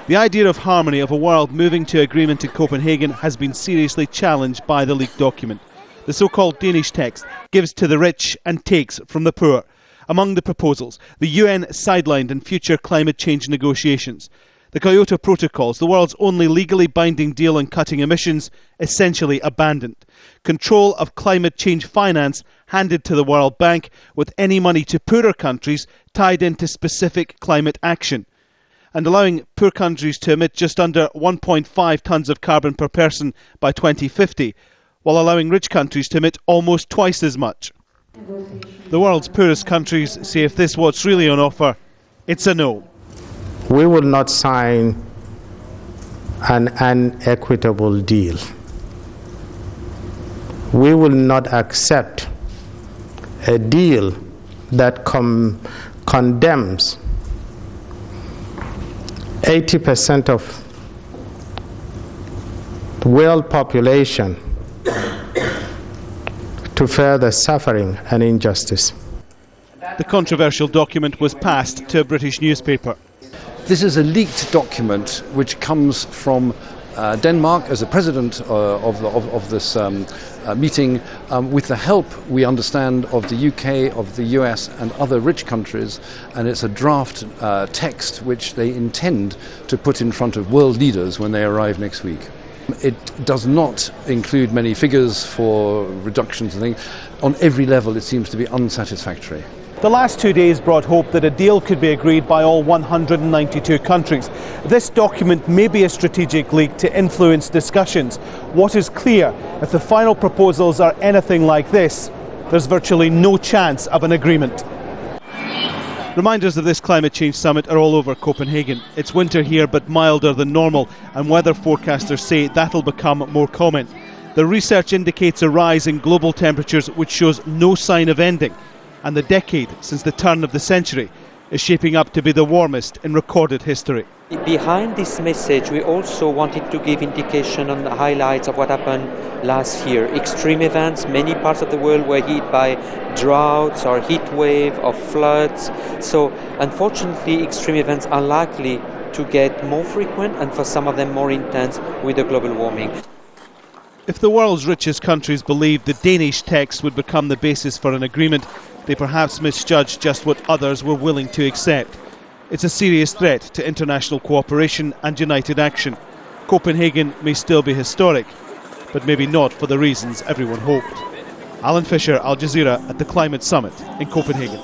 The idea of harmony of a world moving to agreement in Copenhagen has been seriously challenged by the leaked document. The so-called Danish text gives to the rich and takes from the poor. Among the proposals, the UN sidelined in future climate change negotiations. The Kyoto Protocol, the world's only legally binding deal on cutting emissions, essentially abandoned. Control of climate change finance handed to the World Bank, with any money to poorer countries tied into specific climate action. And allowing poor countries to emit just under 1.5 tonnes of carbon per person by 2050, while allowing rich countries to emit almost twice as much. The world's poorest countries say if this is what's really on offer, it's a no. We will not sign an inequitable deal. We will not accept a deal that condemns 80% of the world population to further suffering and injustice. The controversial document was passed to a British newspaper. This is a leaked document which comes from Denmark as a president of this meeting, with the help, we understand, of the UK, of the US and other rich countries, and it's a draft text which they intend to put in front of world leaders when they arrive next week. It does not include many figures for reductions and things. On every level it seems to be unsatisfactory. The last 2 days brought hope that a deal could be agreed by all 192 countries. This document may be a strategic leak to influence discussions. What is clear, if the final proposals are anything like this, there's virtually no chance of an agreement. Reminders of this climate change summit are all over Copenhagen. It's winter here, but milder than normal, and weather forecasters say that'll become more common. The research indicates a rise in global temperatures which shows no sign of ending. And the decade since the turn of the century is shaping up to be the warmest in recorded history. Behind this message, we also wanted to give indication on the highlights of what happened last year. Extreme events, many parts of the world were hit by droughts or heat wave or floods. So unfortunately, extreme events are likely to get more frequent and for some of them more intense with the global warming. If the world's richest countries believed the Danish text would become the basis for an agreement, they perhaps misjudged just what others were willing to accept. It's a serious threat to international cooperation and united action. Copenhagen may still be historic, but maybe not for the reasons everyone hoped. Alan Fisher, Al Jazeera at the Climate Summit in Copenhagen.